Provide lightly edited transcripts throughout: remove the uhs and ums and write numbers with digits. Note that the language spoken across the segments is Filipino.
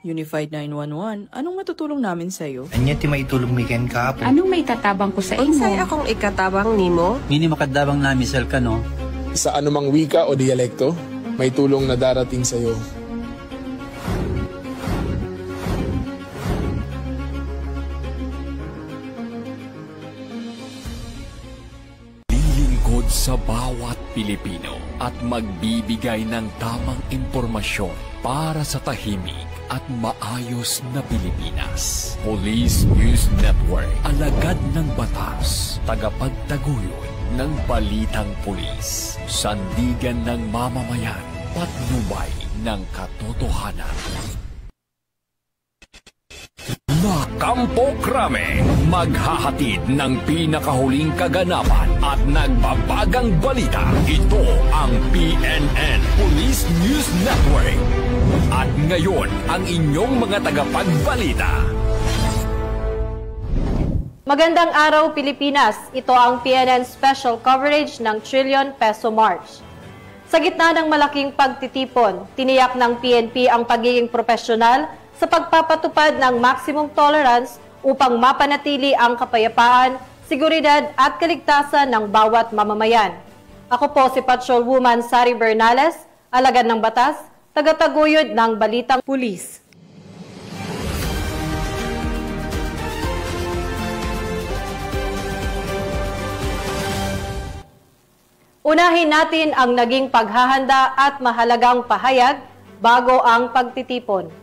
Unified 911, anong matutulong namin sa'yo? Anya ti maitulong mi ken kahapon. Anong may tatabang ko sa imo? Unsay akong ikatabang nimo? Mini makadabang na misal ka no? Sa anumang wika o dialekto, may tulong na darating sa iyo. Lilingkod sa bawat Pilipino at magbibigay ng tamang impormasyon para sa tahimik at maayos na Pilipinas. Police News Network, alagad ng batas, tagapagtaguyod ng balitang pulis, sandigan ng mamamayan, patnubay ng katotohanan. Kampo Krame, maghahatid ng pinakahuling kaganapan at nagbabagang balita. Ito ang PNN Police News Network. At ngayon, ang inyong mga tagapagbalita. Magandang araw Pilipinas, ito ang PNN Special Coverage ng Trillion Peso March. Sa gitna ng malaking pagtitipon, tiniyak ng PNP ang pagiging profesional sa pagpapatupad ng maximum tolerance upang mapanatili ang kapayapaan, seguridad at kaligtasan ng bawat mamamayan. Ako po si Patrolwoman Sari Bernales, alagad ng batas, tagataguyod ng balitang pulis. Unahin natin ang naging paghahanda at mahalagang pahayag bago ang pagtitipon.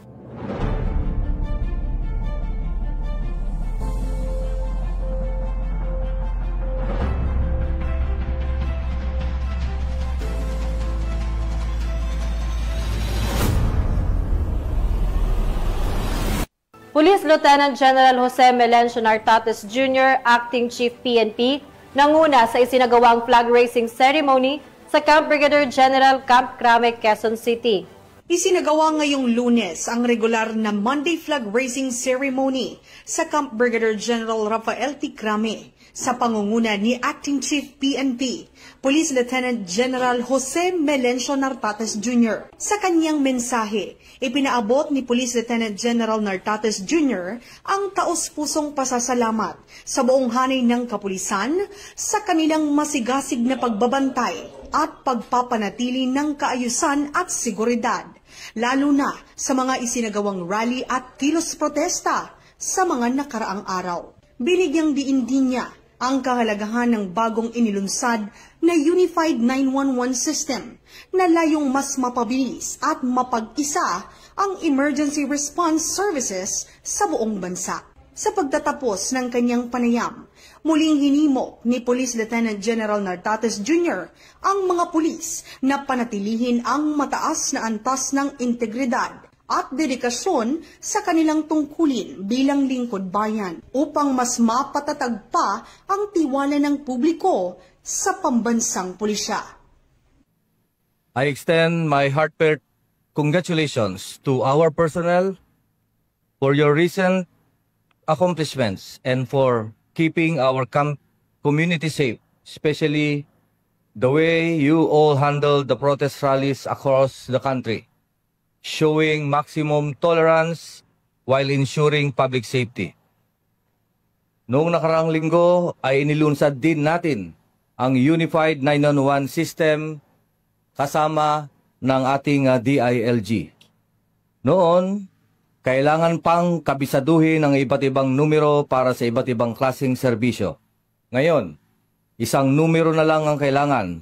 Police Lieutenant General Jose Melencio Nartates Jr., Acting Chief PNP, nanguna sa isinagawang flag raising ceremony sa Camp Brigadier General Camp Crame, Quezon City. Isinagawa ngayong Lunes ang regular na Monday flag raising ceremony sa Camp Brigadier General Rafael T. Crame sa pangunguna ni Acting Chief PNP, Police Lieutenant General Jose Melencio Nartates Jr. Sa kanyang mensahe, ipinaabot ni Police Lieutenant General Nartates Jr. ang taos-pusong pasasalamat sa buong hanay ng kapulisan sa kanilang masigasig na pagbabantay at pagpapanatili ng kaayusan at seguridad, lalo na sa mga isinagawang rally at kilos protesta sa mga nakaraang araw. Binigyang diin din niya ang kahalagahan ng bagong inilunsad na Unified 911 System na layong mas mapabilis at mapag-isa ang emergency response services sa buong bansa. Sa pagtatapos ng kanyang panayam, muling hinimok ni Police Lieutenant General Nartates Jr. ang mga pulis na panatilihin ang mataas na antas ng integridad at dedikasyon sa kanilang tungkulin bilang lingkod bayan upang mas mapatatag pa ang tiwala ng publiko sa pambansang pulisya. I extend my heartfelt congratulations to our personnel for your recent accomplishments and for keeping our community safe, especially the way you all handled the protest rallies across the country, showing maximum tolerance while ensuring public safety. Noong nakaraang linggo ay inilunsad din natin ang Unified 911 System kasama ng ating DILG. Noon, kailangan pang kabisaduhin ang iba't ibang numero para sa iba't ibang klaseng serbisyo. Ngayon, isang numero na lang ang kailangan.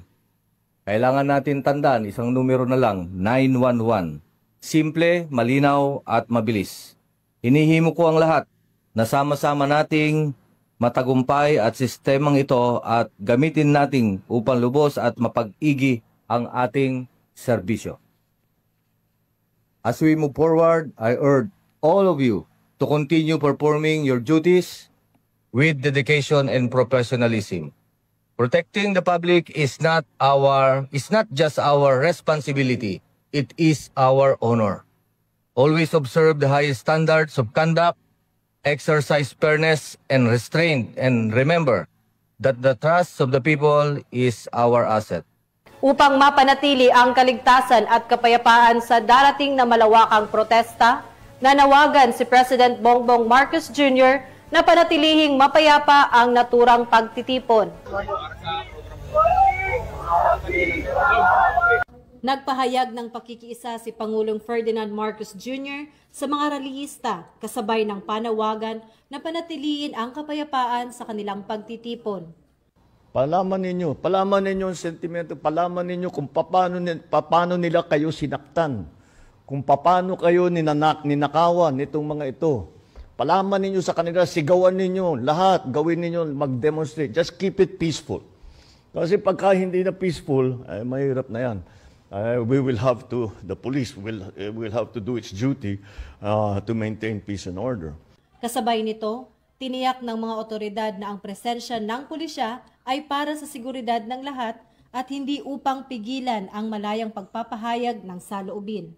Kailangan natin tandaan, isang numero na lang, 911. Simple, malinaw at mabilis. Hinihimo ko ang lahat na sama-sama nating matagumpay at sistemang ito at gamitin nating upang lubos at mapag-igi ang ating serbisyo. As we move forward, I urge all of you to continue performing your duties with dedication and professionalism. Protecting the public is not just our responsibility. It is our honor. Always observe the highest standards of conduct, exercise fairness and restraint, and remember that the trust of the people is our asset. Upang mapanatili ang kaligtasan at kapayapaan sa darating na malawakang protesta, nanawagan si President Bongbong Marcos Jr. na panatilihing mapayapa ang naturang pagtitipon. Nagpahayag ng pakikiisa si Pangulong Ferdinand Marcos Jr. sa mga rallyista kasabay ng panawagan na panatilihin ang kapayapaan sa kanilang pagtitipon. Palaman ninyo ang sentimento, palaman ninyo kung paano nila kayo sinaktan, kung paano kayo ninakawan nitong mga ito. Palaman ninyo sa kanila, sigawan ninyo, lahat, gawin ninyo, mag-demonstrate. Just keep it peaceful. Kasi pagka hindi na peaceful, mahirap na yan. The police will have to do its duty to maintain peace and order. Kasabay nito, tiniyak ng mga otoridad na ang presensya ng pulisya ay para sa seguridad ng lahat at hindi upang pigilan ang malayang pagpapahayag ng saloobin.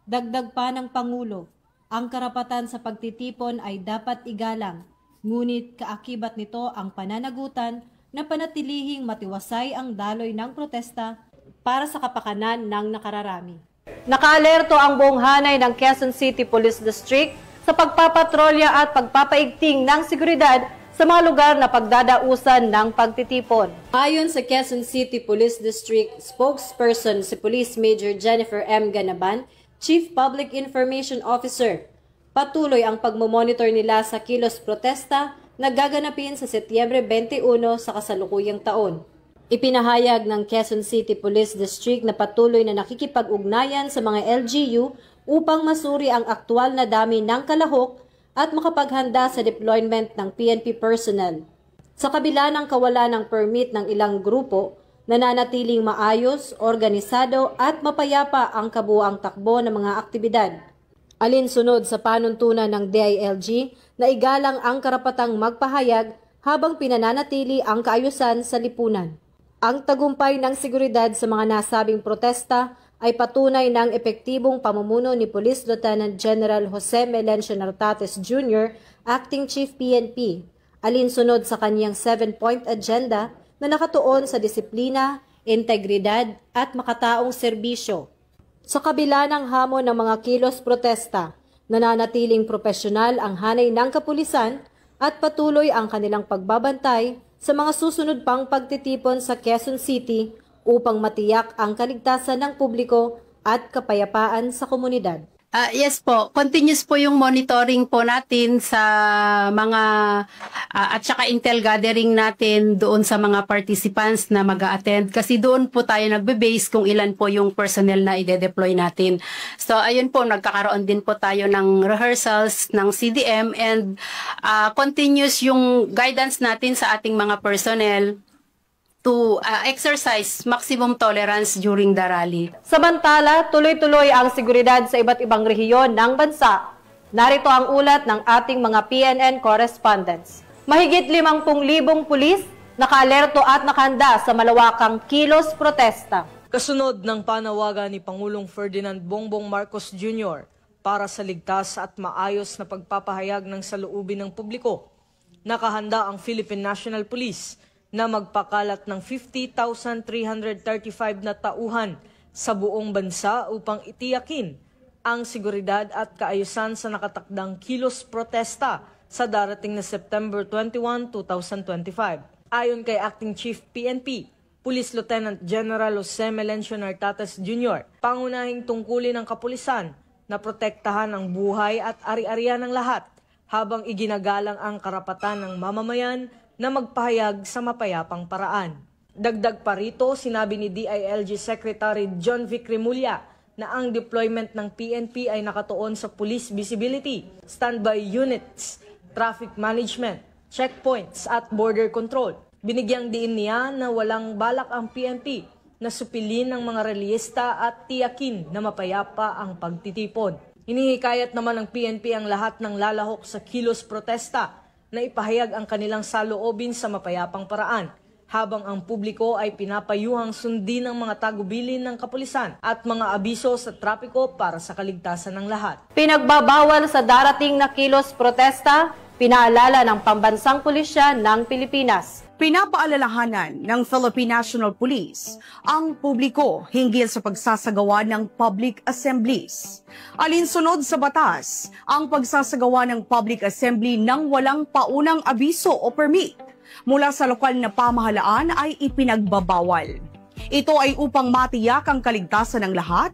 Dagdag pa ng Pangulo, ang karapatan sa pagtitipon ay dapat igalang, ngunit kaakibat nito ang pananagutan na panatilihing matiwasay ang daloy ng protesta para sa kapakanan ng nakararami. Nakaalerto ang buong hanay ng Quezon City Police District sa pagpapatrolya at pagpapaigting ng seguridad sa mga lugar na pagdadausan ng pagtitipon. Ayon sa Quezon City Police District spokesperson si Police Major Jennifer M. Ganaban, Chief Public Information Officer, patuloy ang pagmomonitor nila sa kilos protesta na gaganapin sa Setyembre 21 sa kasalukuyang taon. Ipinahayag ng Quezon City Police District na patuloy na nakikipag-ugnayan sa mga LGU upang masuri ang aktwal na dami ng kalahok at makapaghanda sa deployment ng PNP personnel. Sa kabila ng kawalan ng permit ng ilang grupo, nananatiling maayos, organisado at mapayapa ang kabuuang takbo ng mga aktibidad. Alinsunod sa panuntunan ng DILG na igalang ang karapatang magpahayag habang pinananatili ang kaayusan sa lipunan. Ang tagumpay ng seguridad sa mga nasabing protesta ay patunay ng epektibong pamumuno ni Police Lieutenant General Jose Melencio Nartates Jr., Acting Chief PNP, alinsunod sa kanyang 7-point agenda na nakatuon sa disiplina, integridad at makataong serbisyo. Sa kabila ng hamon ng mga kilos protesta, nananatiling profesional ang hanay ng kapulisan at patuloy ang kanilang pagbabantay sa mga susunod pang pagtitipon sa Quezon City upang matiyak ang kaligtasan ng publiko at kapayapaan sa komunidad. Yes po, continuous po yung monitoring po natin sa mga at saka intel gathering natin doon sa mga participants na mag-a-attend kasi doon po tayo nagbe-base kung ilan po yung personnel na ide-deploy natin. So ayun po, nagkakaroon din po tayo ng rehearsals ng CDM and continuous yung guidance natin sa ating mga personnel to exercise maximum tolerance during the rally. Samantala, tuloy-tuloy ang seguridad sa iba't ibang rehiyon ng bansa. Narito ang ulat ng ating mga PNN correspondents. Mahigit 50,000 pulis nakaalerto at nakahanda sa malawakang kilos protesta. Kasunod ng panawagan ni Pangulong Ferdinand Bongbong Marcos Jr. para sa ligtas at maayos na pagpapahayag ng saloobin ng publiko, nakahanda ang Philippine National Police na magpakalat ng 50,335 na tauhan sa buong bansa upang itiyakin ang seguridad at kaayusan sa nakatakdang kilos protesta sa darating na September 21, 2025. Ayon kay Acting Chief PNP, Police Lieutenant General Jose Melencio Nartates Jr., pangunahing tungkulin ng kapulisan na protektahan ang buhay at ari-arian ng lahat habang iginagalang ang karapatan ng mamamayan na magpahayag sa mapayapang paraan. Dagdag pa rito, sinabi ni DILG Secretary John Vic Remulla na ang deployment ng PNP ay nakatuon sa police visibility, standby units, traffic management, checkpoints at border control. Binigyang diin niya na walang balak ang PNP na supilin ng mga rallyista at tiyakin na mapayapa ang pagtitipon. Hinihikayat naman ng PNP ang lahat ng lalahok sa kilos protesta na ipahayag ang kanilang saloobin sa mapayapang paraan, habang ang publiko ay pinapayuhang sundin ang mga tagubilin ng kapulisan at mga abiso sa trapiko para sa kaligtasan ng lahat. Pinagbabawal sa darating na kilos protesta, pinaalala ng Pambansang Pulisya ng Pilipinas. Pinapaalalahanan ng Philippine National Police ang publiko hinggil sa pagsasagawa ng public assemblies. Alinsunod sa batas, ang pagsasagawa ng public assembly nang walang paunang abiso o permit mula sa lokal na pamahalaan ay ipinagbabawal. Ito ay upang matiyak ang kaligtasan ng lahat,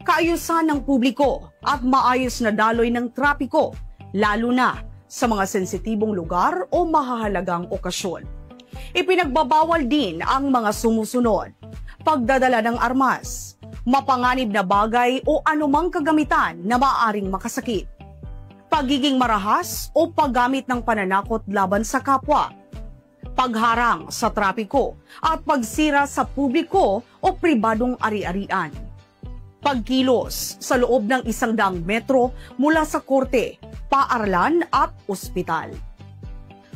kaayusan ng publiko at maayos na daloy ng trapiko, lalo na sa mga sensitibong lugar o mahahalagang okasyon. Ipinagbabawal din ang mga sumusunod: pagdadala ng armas, mapanganib na bagay o anumang kagamitan na maaaring makasakit, pagiging marahas o paggamit ng pananakot laban sa kapwa, pagharang sa trapiko at pagsira sa publiko o pribadong ari-arian, pagkilos sa loob ng 100 metro mula sa korte, paaralan at ospital.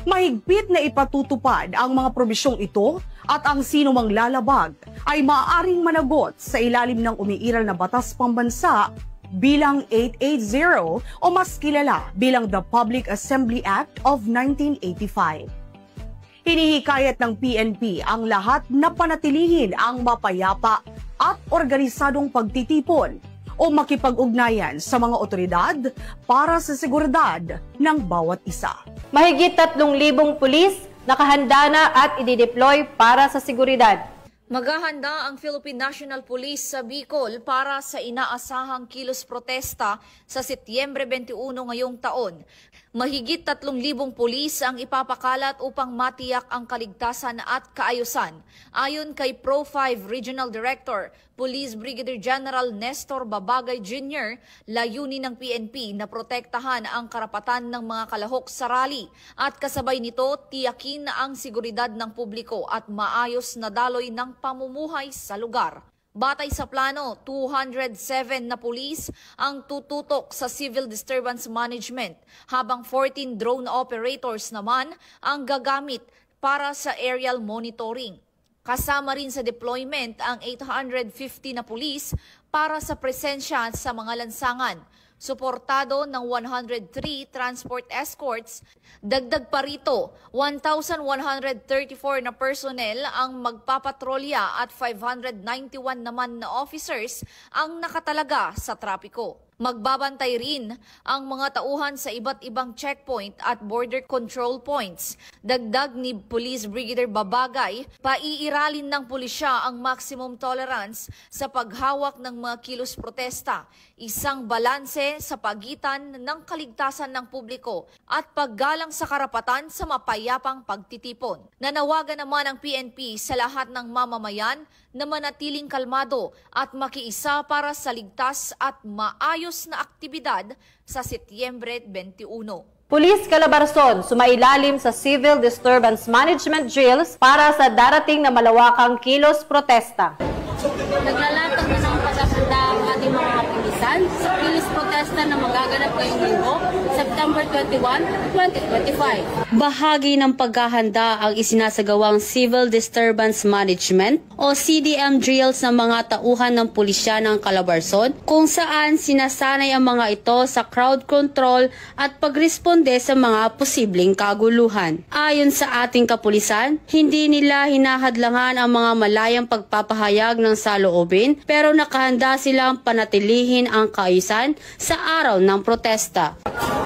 Mahigpit na ipatutupad ang mga probisyong ito at ang sino mang lalabag ay maaaring managot sa ilalim ng umiiral na batas pambansa bilang 880 o mas kilala bilang the Public Assembly Act of 1985. Hinihikayat ng PNP ang lahat na panatilihin ang mapayapa at organisadong pagtitipon o makipag-ugnayan sa mga otoridad para sa seguridad ng bawat isa. Mahigit 3,000 pulis nakahanda na at idideploy para sa seguridad. Maghahanda ang Philippine National Police sa Bicol para sa inaasahang kilos protesta sa Setyembre 21 ngayong taon. Mahigit 3,000 pulis ang ipapakalat upang matiyak ang kaligtasan at kaayusan. Ayon kay Pro-5 Regional Director, Police Brigadier General Nestor Babagay Jr., layunin ng PNP na protektahan ang karapatan ng mga kalahok sa rally at kasabay nito tiyakin ang seguridad ng publiko at maayos na daloy ng pamumuhay sa lugar. Batay sa plano, 207 na pulis ang tututok sa civil disturbance management, habang 14 drone operators naman ang gagamit para sa aerial monitoring. Kasama rin sa deployment ang 850 na pulis para sa presensya sa mga lansangan. Suportado ng 103 transport escorts, dagdag pa rito 1,134 na personnel ang magpapatrolya at 591 naman na officers ang nakatalaga sa trapiko. Magbabantay rin ang mga tauhan sa iba't ibang checkpoint at border control points. Dagdag ni Police Brigadier Babagay, paiiralin ng pulisya ang maximum tolerance sa paghawak ng mga kilos protesta, isang balanse sa pagitan ng kaligtasan ng publiko at paggalang sa karapatan sa mapayapang pagtitipon. Nanawagan naman ang PNP sa lahat ng mamamayan na manatiling kalmado at makiisa para sa ligtas at maayos na aktibidad sa Setyembre 21. Pulis Calabarzon sumailalim sa Civil Disturbance Management Drills para sa darating na malawakang kilos protesta. Naglalatag na ng paghahanda ang ating mga kapulisan sa kilos protesta na magaganap ngayong linggo, September 21, 2025. Bahagi ng paghahanda ang isinasagawang Civil Disturbance Management o CDM drills ng mga tauhan ng pulisya ng Calabarzon, kung saan sinasanay ang mga ito sa crowd control at pagresponde sa mga posibleng kaguluhan. Ayon sa ating kapulisan, hindi nila hinahadlangan ang mga malayang pagpapahayag ng saloobin, pero nakahanda silang panatilihin ang kaayusan sa araw ng protesta.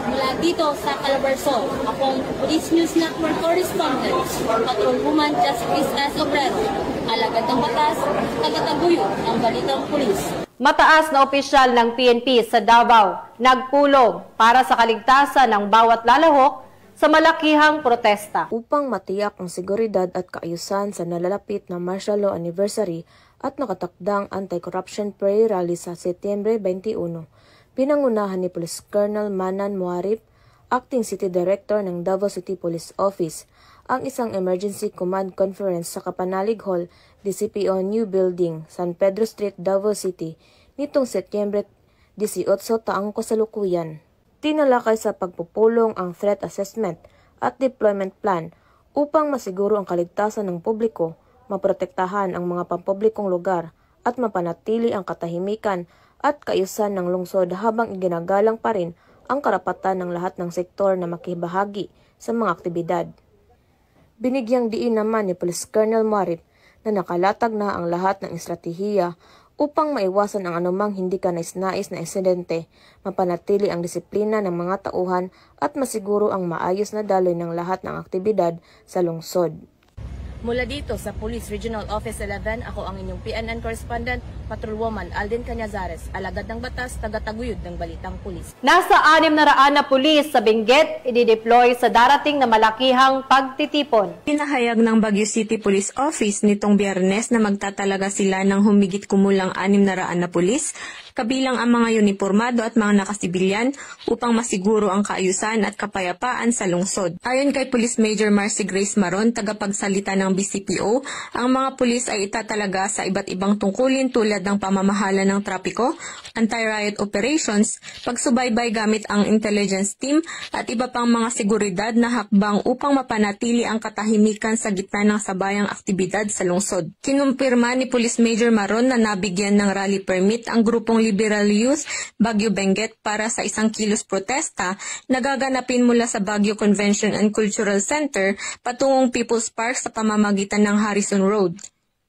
Mula dito sa Calabarzon, akong Police News Network Correspondent, Patrolwoman Justice S. Obrero, alagad ng batas, tagataguyod ng Balitang Pulis. Mataas na opisyal ng PNP sa Davao nagpulong para sa kaligtasan ng bawat lalahok sa malakihang protesta. Upang matiyak ang seguridad at kaayusan sa nalalapit na martial law anniversary at nakatakdang anti-corruption prayer rally sa Setyembre 21, pinangunahan ni Police Colonel Manan Muarip, Acting City Director ng Davao City Police Office, ang isang emergency command conference sa Kapanalig Hall, DCPO New Building, San Pedro Street, Davao City, nitong Setyembre 18 taong kasalukuyan. Tinalakay sa pagpupulong ang threat assessment at deployment plan upang masiguro ang kaligtasan ng publiko, maprotektahan ang mga pampublikong lugar at mapanatili ang katahimikan at kaayusan ng lungsod habang iginagalang pa rin ang karapatan ng lahat ng sektor na makibahagi sa mga aktibidad. Binigyang diin naman ni Police Colonel Marit na nakalatag na ang lahat ng estratehiya upang maiwasan ang anumang hindi kanais-nais na insidente, mapanatili ang disiplina ng mga tauhan at masiguro ang maayos na daloy ng lahat ng aktibidad sa lungsod. Mula dito sa Police Regional Office 11, ako ang inyong PNN correspondent, Patrolwoman Alden Cañazares, alagad ng batas, tagataguyod ng balitang pulis. Nasa 600 na pulis sa Benguet i-deploy sa darating na malakihang pagtitipon. Pinahayag ng Baguio City Police Office nitong Biyernes na magtatalaga sila ng humigit kumulang 600 na pulis, kabilang ang mga uniformado at mga nakasibilyan upang masiguro ang kaayusan at kapayapaan sa lungsod. Ayon kay Police Major Marcy Grace Maron, tagapagsalita ng BCPO, ang mga pulis ay itatalaga sa iba't ibang tungkulin tulad ng pamamahala ng trapiko, anti-riot operations, pagsubaybay gamit ang intelligence team at iba pang mga seguridad na hakbang upang mapanatili ang katahimikan sa gitna ng sabayang aktibidad sa lungsod. Kinumpirma ni Police Major Maron na nabigyan ng rally permit ang grupong Liberal Youth Baguio Benguet para sa 1 kilos protesta na gaganapin mula sa Baguio Convention and Cultural Center patungong People's Park sa pamamagitan ng Harrison Road.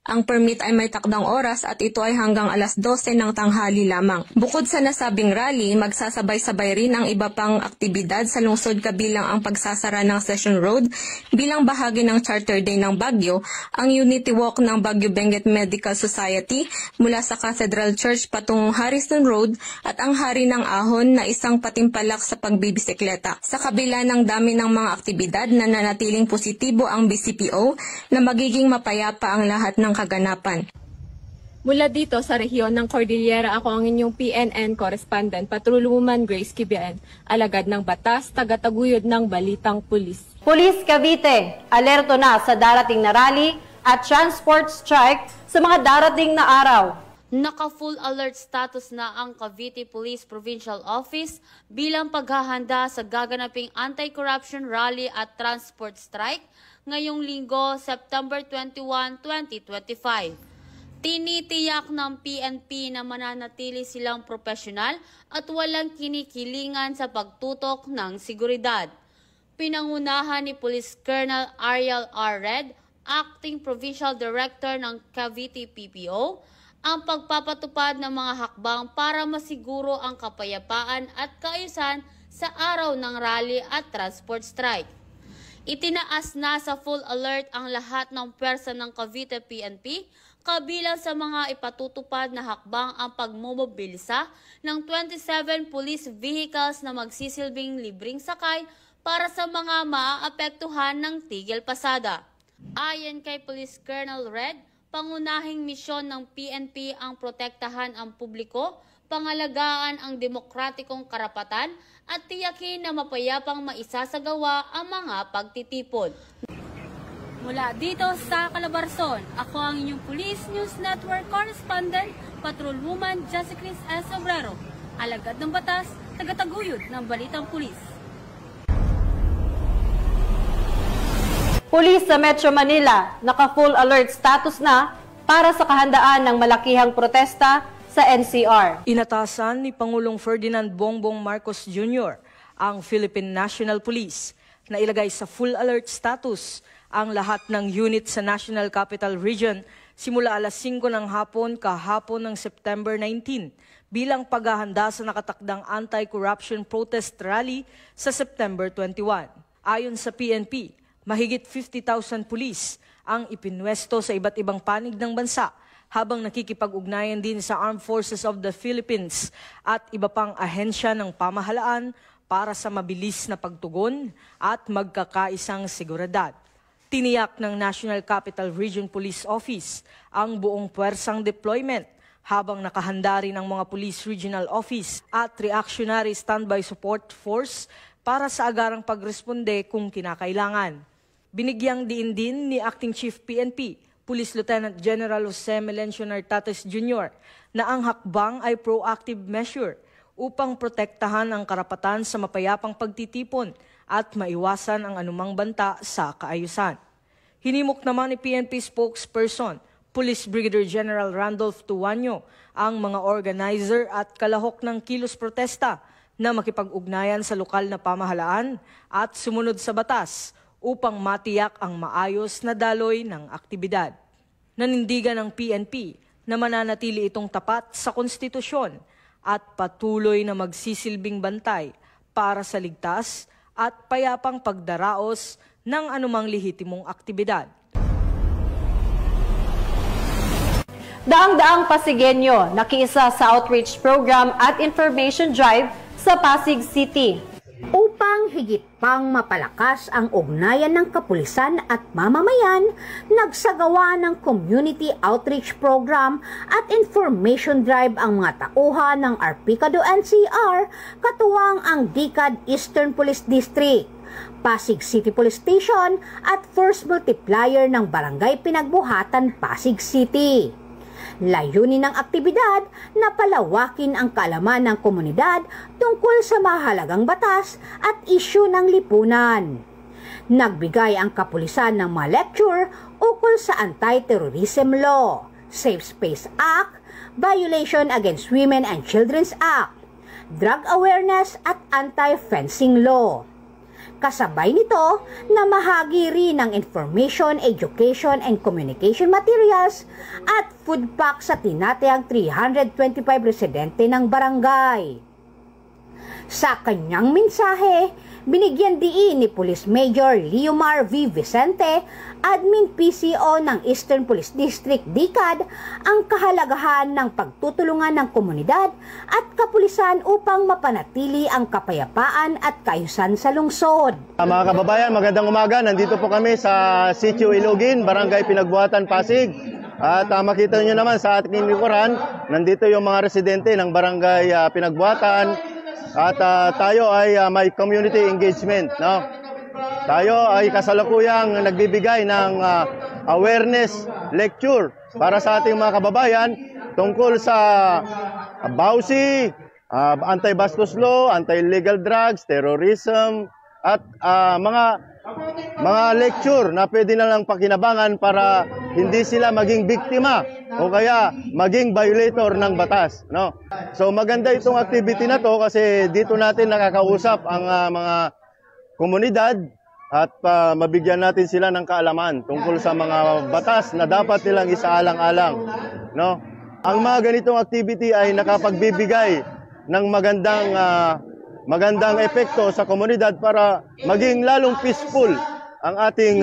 Ang permit ay may takdang oras at ito ay hanggang alas 12 ng tanghali lamang. Bukod sa nasabing rally, magsasabay-sabay rin ang iba pang aktibidad sa lungsod kabilang ang pagsasara ng Session Road bilang bahagi ng Charter Day ng Baguio, ang Unity Walk ng Baguio Benguet Medical Society mula sa Cathedral Church patungong Harrison Road at ang Hari ng Ahon na isang patimpalak sa pagbibisikleta. Sa kabila ng dami ng mga aktibidad, nananatiling positibo ang BCPO na magiging mapayapa ang lahat ng kaganapan. Mula dito sa rehiyon ng Cordillera, ako ang inyong PNN correspondent, Patrolwoman Grace Kibian, alagad ng batas, tagataguyod ng balitang pulis. Police Cavite, alerto na sa darating na rally at transport strike sa mga darating na araw. Naka-full alert status na ang Cavite Police Provincial Office bilang paghahanda sa gaganaping anti-corruption rally at transport strike ngayong linggo, September 21, 2025. Tinitiyak ng PNP na mananatili silang profesional at walang kinikilingan sa pagtutok ng seguridad. Pinangunahan ni Police Colonel Ariel R. Red, Acting Provincial Director ng Cavite PPO, ang pagpapatupad ng mga hakbang para masiguro ang kapayapaan at kaayusan sa araw ng rally at transport strike. Itinaas na sa full alert ang lahat ng pwersa ng Cavite PNP, kabilang sa mga ipatutupad na hakbang ang pagmomobilisa ng 27 police vehicles na magsisilbing libreng sakay para sa mga maaapektuhan ng tigil pasada. Ayon kay Police Colonel Red, pangunahing misyon ng PNP ang protektahan ang publiko, pangalagaan ang demokratikong karapatan at tiyakin na mapayapang maisasagawa ang mga pagtitipon. Mula dito sa Calabarzon, ako ang inyong Police News Network correspondent, Patrolwoman Jessicris S. Obrero, alagad ng batas, tagataguyod ng balitang pulis. Pulis sa Metro Manila, naka-full alert status na para sa kahandaan ng malakihang protesta sa NCR. Inatasan ni Pangulong Ferdinand Bongbong Marcos Jr. ang Philippine National Police na ilagay sa full alert status ang lahat ng unit sa National Capital Region simula alas 5 ng hapon kahapon ng September 19 bilang paghahanda sa nakatakdang anti-corruption protest rally sa September 21. Ayon sa PNP, mahigit 50,000 pulis ang ipinwesto sa iba't ibang panig ng bansa habang nakikipag-ugnayan din sa Armed Forces of the Philippines at iba pang ahensya ng pamahalaan para sa mabilis na pagtugon at magkakaisang seguridad. Tiniyak ng National Capital Region Police Office ang buong puwersang deployment habang nakahanda rin ang mga Police Regional Office at Reactionary Standby Support Force para sa agarang pagresponde kung kinakailangan. Binigyang diin din ni Acting Chief PNP, Police Lieutenant General Jose Melencio Nartates Jr. na ang hakbang ay proactive measure upang protektahan ang karapatan sa mapayapang pagtitipon at maiwasan ang anumang banta sa kaayusan. Hinimok naman ni PNP spokesperson, Police Brigadier General Randolph Tuanyo, ang mga organizer at kalahok ng kilos protesta na makipag-ugnayan sa lokal na pamahalaan at sumunod sa batas upang matiyak ang maayos na daloy ng aktibidad. Nanindigan ng PNP na mananatili itong tapat sa konstitusyon at patuloy na magsisilbing bantay para sa ligtas at payapang pagdaraos ng anumang lehitimong aktibidad. Daang-daang Pasigueño nakiisa sa outreach program at information drive sa Pasig City. Upang higit pang mapalakas ang ugnayan ng kapulisan at mamamayan, nagsagawa ng community outreach program at information drive ang mga tauhan ng Arpicado NCR, katuwang ang DICAD Eastern Police District, Pasig City Police Station at Force Multiplier ng Barangay Pinagbuhatan, Pasig City. Layunin ng aktibidad na palawakin ang kaalaman ng komunidad tungkol sa mahalagang batas at isyu ng lipunan. Nagbigay ang kapulisan ng mga lecture ukol sa Anti-Terrorism Law, Safe Space Act, Violation Against Women and Children's Act, Drug Awareness at Anti-Fencing Law. Kasabay nito, namahagi rin ng information, education, and communication materials at food pack sa tinatayang 325 residente ng barangay. Sa kanyang mensahe, binigyan diin ni Police Major Leomar V. Vicente, Admin PCO ng Eastern Police District DICAD, ang kahalagahan ng pagtutulungan ng komunidad at kapulisan upang mapanatili ang kapayapaan at kaayusan sa lungsod. Mga kababayan, magandang umaga. Nandito po kami sa Sitio Ilugin, Barangay Pinagbuhatan, Pasig. At makita nyo naman sa ating likuran, nandito yung mga residente ng Barangay Pinagbuhatan. At tayo ay may community engagement, no? Tayo ay kasalukuyang nagbibigay ng awareness lecture para sa ating mga kababayan tungkol sa BAUSI, anti-bastos law, anti-illegal drugs, terrorism, at mga lecture na pwede na lang pakinabangan para hindi sila maging biktima o kaya maging violator ng batas, no? So maganda itong activity na to kasi dito natin nakakausap ang mga komunidad at mabigyan natin sila ng kaalaman tungkol sa mga batas na dapat nilang isaalang-alang, no? Ang mga ganitong activity ay nakapagbibigay ng magandang epekto sa komunidad para maging lalong peaceful ang ating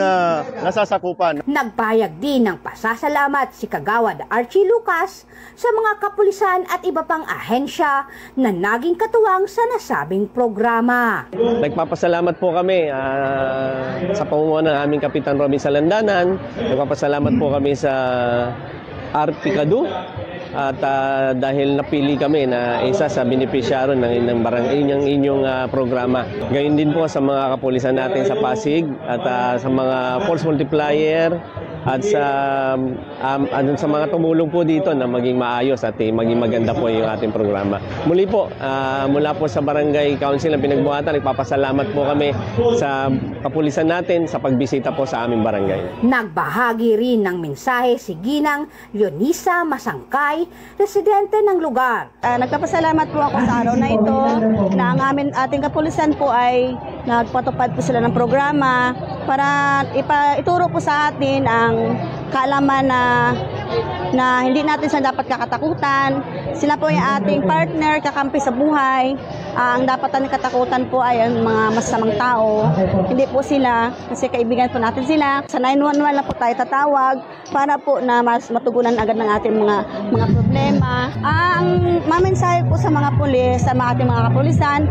nasasakupan. Nagpahayag din ng pasasalamat si Kagawad Archie Lucas sa mga kapulisan at iba pang ahensya na naging katuwang sa nasabing programa. Nagpapasalamat po kami sa pamumuno ng aming Kapitan Robin Salandanan. Nagpapasalamat po kami sa Arpicado at dahil napili kami na isa sa benepisyaro ng inyong programa. Gayun din po sa mga kapulisan natin sa Pasig at sa mga Force Multiplier at sa mga tumulong po dito na maging maayos at maging maganda po yung ating programa. Muli po, mula po sa Barangay Council ng Pinagbuhatan, nagpapasalamat po kami sa kapulisan natin sa pagbisita po sa aming barangay. Nagbahagi rin ng mensahe si Ginang Leonisa Masangkay, residente ng lugar. Nagpapasalamat po ako sa araw na ito na ang ating kapulisan po ay nagpatupad po sila ng programa para ituro po sa atin ang kaalaman na hindi natin sila dapat kakatakutan. Sila po yung ating partner, kakampi sa buhay. Ang dapat natin katakutan po ay ang mga masamang tao. Hindi po sila, kasi kaibigan po natin sila. Sa 911 na po tayo tatawag para po na mas matugunan agad ng ating mga problema. Ang mamensahe po sa mga pulis, sa ating mga kapulisan,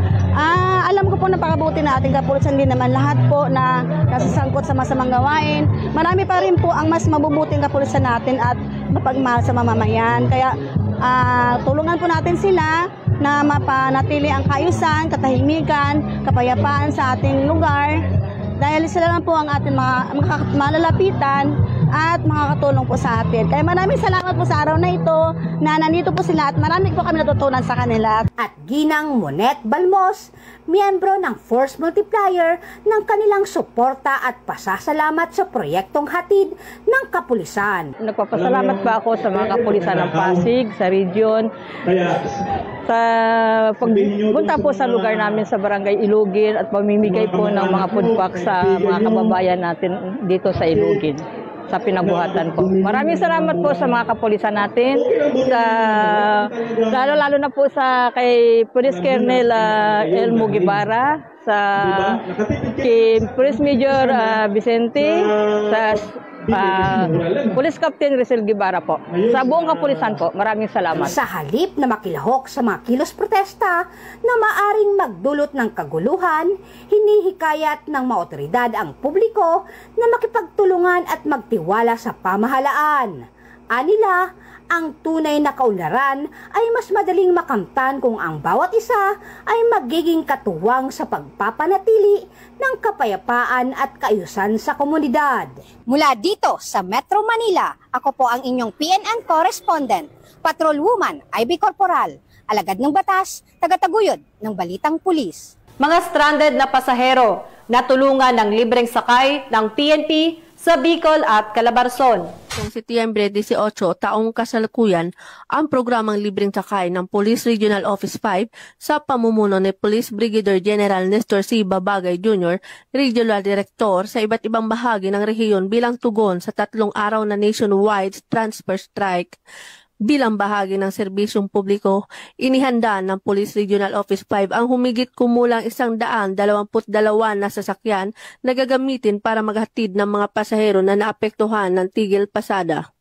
alam ko po napakabuti na ating kapulisan, din naman lahat po na nasasangkot sa masamang gawain. Marami pa rin po ang mas mabubuting kapulisan natin at mapagmahal sa mamamayan. Kaya tulungan po natin sila na mapanatili ang kaayusan, katahimikan, kapayapaan sa ating lugar. Dahil sila lang po ang ating mga malalapitan at makakatulong po sa atin. Kaya maraming salamat po sa araw na ito na nandito po sila at marami po kami natutunan sa kanila. At Ginang Monet Balmos, miyembro ng Force Multiplier, ng kanilang suporta at pasasalamat sa proyektong hatid ng kapulisan. Nagpapasalamat pa ako sa mga kapulisan ng Pasig, sa region, sa pagpunta po sa lugar namin sa Barangay Ilugin at pamimigay po ng mga food pack sa mga kababayan natin dito sa Ilugin, sa pinagbuhatan po. Maraming salamat po sa mga kapulisan natin, sa lalo na po sa kay Police Colonel Elmo Guevara, sa kay Police Major Vicente, sa Police Captain Rizal Guevara po. Sa buong kapulisan po, maraming salamat. Sa halip na makilahok sa mga kilos protesta na maaring magdulot ng kaguluhan, hinihikayat ng mga otoridad ang publiko na makipagtulungan at magtiwala sa pamahalaan. Anila, ang tunay na kaunlaran ay mas madaling makamtan kung ang bawat isa ay magiging katuwang sa pagpapanatili ng kapayapaan at kaayusan sa komunidad. Mula dito sa Metro Manila, ako po ang inyong PNN correspondent, Patrolwoman Ivy Corporal, alagad ng batas, tagataguyod ng Balitang Pulis. Mga stranded na pasahero natulungan ng libreng sakay ng PNP sa Bicol at Calabarzon. Noong Setyembre 18, taong kasalukuyan, ang programang libreng sakay ng Police Regional Office 5 sa pamumuno ni Police Brigadier General Nestor C. Babagay Jr., Regional Director sa iba't ibang bahagi ng rehiyon bilang tugon sa 3 araw na nationwide transfer strike. Bilang bahagi ng serbisyong publiko, inihanda ng Police Regional Office 5 ang humigit kumulang 122 na sasakyan na gagamitin para maghatid ng mga pasahero na naapektuhan ng tigil pasada.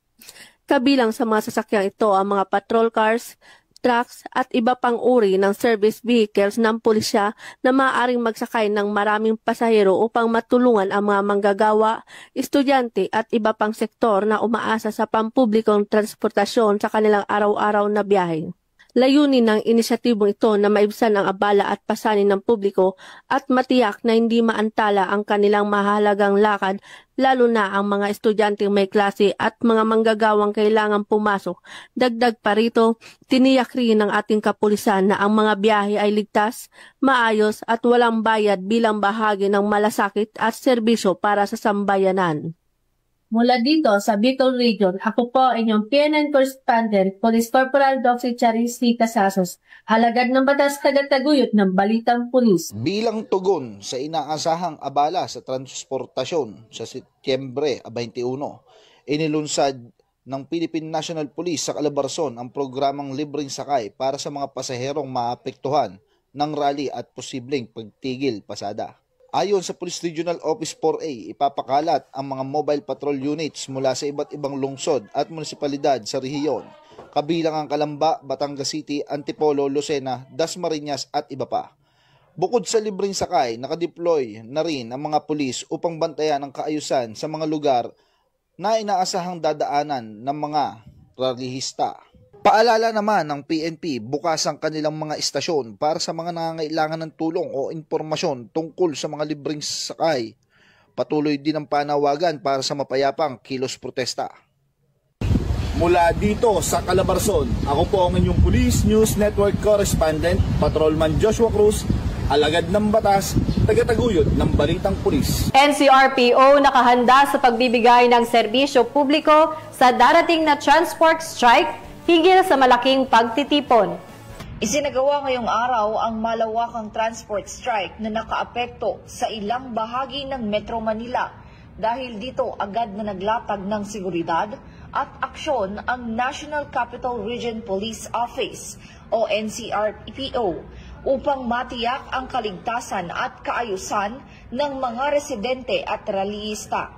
Kabilang sa mga sasakyang ito ang mga patrol cars, trucks at iba pang uri ng service vehicles ng pulisya na maaaring magsakay ng maraming pasahero upang matulungan ang mga manggagawa, estudyante at iba pang sektor na umaasa sa pampublikong transportasyon sa kanilang araw-araw na biyahe. Layunin ng inisyatibong ito na maibsan ang abala at pasanin ng publiko at matiyak na hindi maantala ang kanilang mahalagang lakad, lalo na ang mga estudyanteng may klase at mga manggagawang kailangang pumasok. Dagdag pa rito, tiniyak rin ng ating kapulisan na ang mga biyahe ay ligtas, maayos at walang bayad bilang bahagi ng malasakit at serbisyo para sa sambayanan. Mula dito sa Bicol Region, ako po inyong PNN Correspondent, Police Corporal Dr. Charis C. Casasos, alagad ng batas, tagataguyod ng Balitang Pulis. Bilang tugon sa inaasahang abala sa transportasyon sa Setyembre 21, inilunsad ng Philippine National Police sa Calabarzon ang programang libreng sakay para sa mga pasaherong maapektuhan ng rally at posibleng pagtigil pasada. Ayon sa Police Regional Office 4A, ipapakalat ang mga mobile patrol units mula sa iba't ibang lungsod at munisipalidad sa rehiyon, kabilang ang Calamba, Batangas City, Antipolo, Lucena, Dasmariñas at iba pa. Bukod sa libreng sakay, nakadeploy na rin ang mga pulis upang bantayan ang kaayusan sa mga lugar na inaasahang dadaanan ng mga rallyista. Paalala naman ng PNP, bukas ang kanilang mga istasyon para sa mga nangangailangan ng tulong o impormasyon tungkol sa mga libreng sakay. Patuloy din ang panawagan para sa mapayapang kilos protesta. Mula dito sa Calabarzon, ako po ang inyong Police News Network Correspondent, Patrolman Joshua Cruz, alagad ng batas, tagataguyod ng Balitang Pulis. NCRPO nakahanda sa pagbibigay ng serbisyo publiko sa darating na transport strike higil sa malaking pagtitipon. Isinagawa ngayong araw ang malawakang transport strike na nakaapekto sa ilang bahagi ng Metro Manila. Dahil dito agad na naglatag ng seguridad at aksyon ang National Capital Region Police Office o NCRPO upang matiyak ang kaligtasan at kaayusan ng mga residente at rallyista.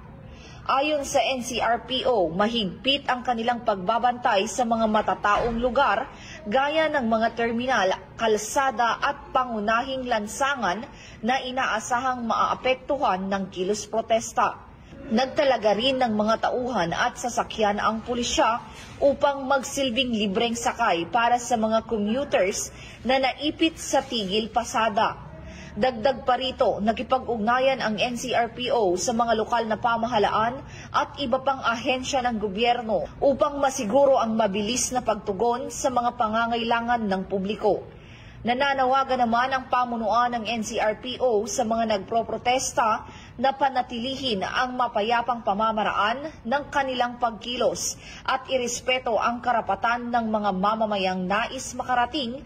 Ayon sa NCRPO, mahigpit ang kanilang pagbabantay sa mga matataong lugar gaya ng mga terminal, kalsada at pangunahing lansangan na inaasahang maaapektuhan ng kilos protesta. Nagtalaga rin ng mga tauhan at sasakyan ang pulisya upang magsilbing libreng sakay para sa mga commuters na naipit sa tigil pasada. Dagdag pa rito, nakipag-ugnayan ang NCRPO sa mga lokal na pamahalaan at iba pang ahensya ng gobyerno upang masiguro ang mabilis na pagtugon sa mga pangangailangan ng publiko. Nananawagan naman ang pamunuan ng NCRPO sa mga nagproprotesta na panatilihin ang mapayapang pamamaraan ng kanilang pagkilos at irespeto ang karapatan ng mga mamamayang nais makarating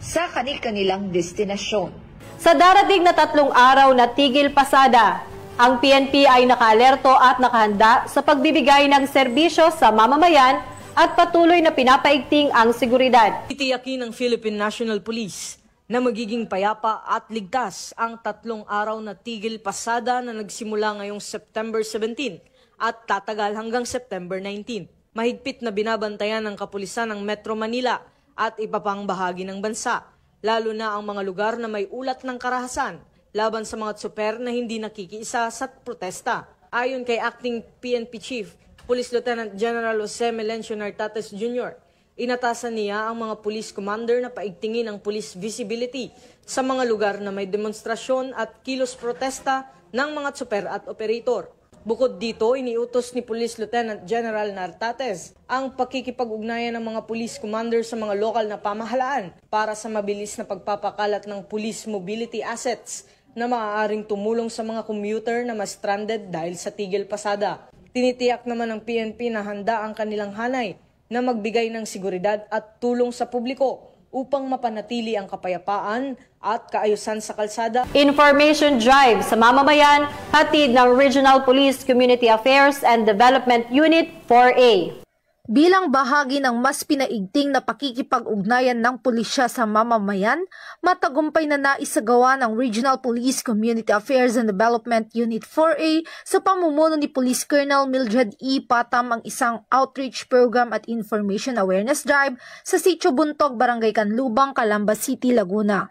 sa kanilang destinasyon. Sa darating na 3 araw na tigil pasada, ang PNP ay nakaalerto at nakahanda sa pagbibigay ng serbisyo sa mamamayan at patuloy na pinapaigting ang seguridad. Titiyakin ng Philippine National Police na magiging payapa at ligtas ang 3 araw na tigil pasada na nagsimula ngayong September 17 at tatagal hanggang September 19. Mahigpit na binabantayan ng kapulisan ng Metro Manila at iba pang bahagi ng bansa, lalo na ang mga lugar na may ulat ng karahasan laban sa mga tsuper na hindi nakikiisa sa protesta. Ayon kay Acting PNP Chief, Police Lieutenant General Jose Melencio Nartates Jr., inatasan niya ang mga police commander na paigtingin ang police visibility sa mga lugar na may demonstrasyon at kilos protesta ng mga tsuper at operator. Bukod dito, iniutos ni Police Lieutenant General Nartates ang pakikipag-ugnayan ng mga police commander sa mga lokal na pamahalaan para sa mabilis na pagpapakalat ng police mobility assets na maaaring tumulong sa mga commuter na ma-stranded dahil sa tigil pasada. Tinitiyak naman ng PNP na handa ang kanilang hanay na magbigay ng seguridad at tulong sa publiko upang mapanatili ang kapayapaan at kaayusan sa kalsada. Information drive sa mamamayan, hatid ng Regional Police Community Affairs and Development Unit 4A. Bilang bahagi ng mas pinaigting na pakikipag-ugnayan ng pulisya sa mamamayan, matagumpay na naisagawa ng Regional Police Community Affairs and Development Unit 4A sa pamumuno ni Police Colonel Mildred E. Patam ang isang outreach program at information awareness drive sa Sitio Buntog, Barangay Canlubang, Calamba City, Laguna.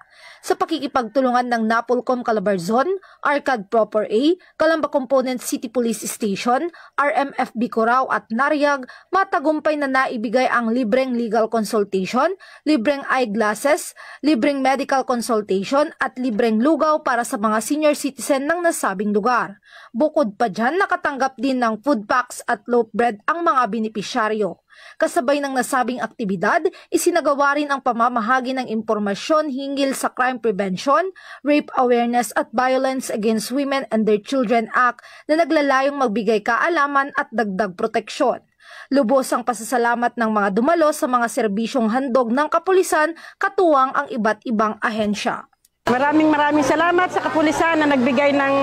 Sa pakikipagtulungan ng Napolcom Calabarzon, ARCAD Proper A, Calamba Component City Police Station, RMFB Corao at Nariag, matagumpay na naibigay ang libreng legal consultation, libreng eyeglasses, libreng medical consultation at libreng lugaw para sa mga senior citizen ng nasabing lugar. Bukod pa dyan, nakatanggap din ng food packs at loaf bread ang mga benepisyaryo. Kasabay ng nasabing aktibidad, isinagawa rin ang pamamahagi ng impormasyon hinggil sa crime prevention, rape awareness at Violence Against Women and Their Children Act na naglalayong magbigay kaalaman at dagdag proteksyon. Lubos ang pasasalamat ng mga dumalo sa mga serbisyong handog ng kapulisan, katuwang ang iba't ibang ahensya. Maraming salamat sa kapulisan na nagbigay ng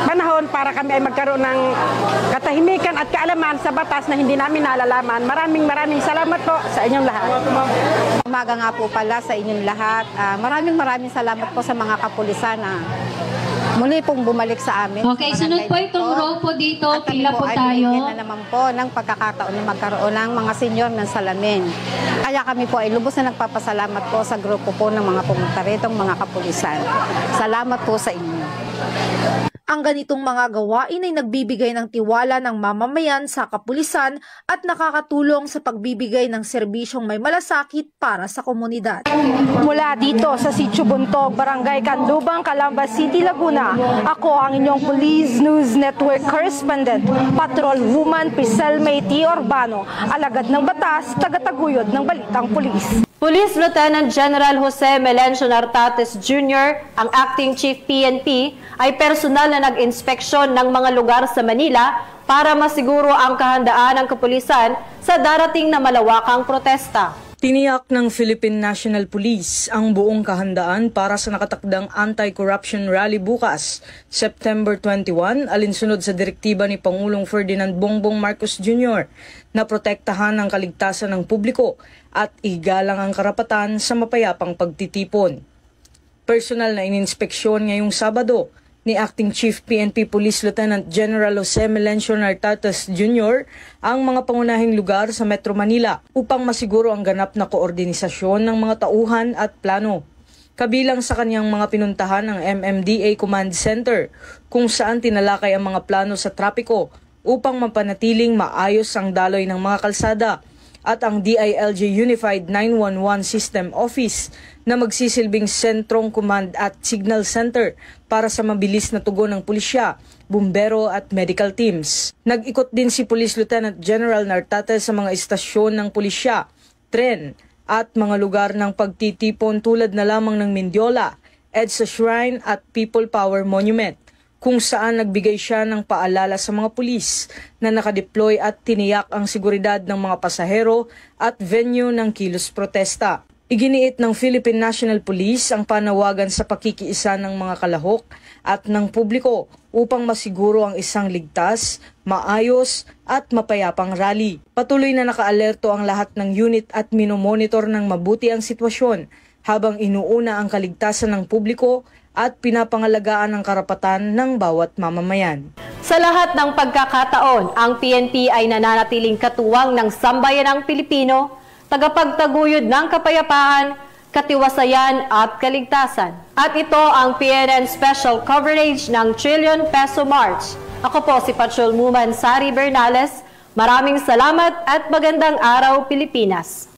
panahon para kami ay magkaroon ng katahimikan at kaalaman sa batas na hindi namin nalalaman. Maraming salamat po sa inyong lahat. Umaga nga po pala sa inyong lahat. Maraming salamat po sa mga kapulisan na muli pong bumalik sa amin. Okay, sunod po itong row po dito. Pila po tayo. At kami po ay na naman po ng pagkakataon na magkaroon ng mga senyor ng salamin. Kaya kami po ay lubos na nagpapasalamat po sa grupo po ng mga pumunta ritong mga kapulisan. Salamat po sa inyo. Ang ganitong mga gawain ay nagbibigay ng tiwala ng mamamayan sa kapulisan at nakakatulong sa pagbibigay ng serbisyong may malasakit para sa komunidad. Mula dito sa Sitio Buntog, Barangay Canlubang, Calamba City, Laguna, ako ang inyong Police News Network Correspondent, Patrol Woman Priscel May T. Urbano, alagad ng batas, tagataguyod ng Balitang Pulis. Police Lieutenant General Jose Melencio Nartates Jr., ang Acting Chief PNP, ay personal na nag-inspeksyon ng mga lugar sa Manila para masiguro ang kahandaan ng kapulisan sa darating na malawakang protesta. Tiniyak ng Philippine National Police ang buong kahandaan para sa nakatakdang anti-corruption rally bukas, September 21, alinsunod sa direktiba ni Pangulong Ferdinand Bongbong Marcos Jr. na protektahan ang kaligtasan ng publiko at igalang ang karapatan sa mapayapang pagtitipon. Personal na ininspeksyon ngayong Sabado ni Acting Chief PNP Police Lieutenant General Jose Melencio Nartates Jr. ang mga pangunahing lugar sa Metro Manila upang masiguro ang ganap na koordinisasyon ng mga tauhan at plano. Kabilang sa kanyang mga pinuntahan ng MMDA Command Center kung saan tinalakay ang mga plano sa trapiko upang mapanatiling maayos ang daloy ng mga kalsada at ang DILG Unified 911 System Office na magsisilbing sentrong command at signal center para sa mabilis na tugon ng pulisya, bumbero at medical teams. Nag-ikot din si Police Lieutenant General Nartate sa mga istasyon ng pulisya, tren at mga lugar ng pagtitipon tulad na lamang ng Mendiola, EDSA Shrine at People Power Monument, kung saan nagbigay siya ng paalala sa mga pulis na nakadeploy at tiniyak ang seguridad ng mga pasahero at venue ng kilos protesta. Iginiit ng Philippine National Police ang panawagan sa pakikiisa ng mga kalahok at ng publiko upang masiguro ang isang ligtas, maayos at mapayapang rally. Patuloy na nakaalerto ang lahat ng unit at minomonitor ng mabuti ang sitwasyon habang inuuna ang kaligtasan ng publiko at pinapangalagaan ang karapatan ng bawat mamamayan. Sa lahat ng pagkakataon, ang PNP ay nananatiling katuwang ng sambayanang Pilipino, tagapagtaguyod ng kapayapaan, katiwasayan at kaligtasan. At ito ang PNN Special Coverage ng Trillion Peso March. Ako po si Patrolwoman Sari Bernales. Maraming salamat at magandang araw, Pilipinas.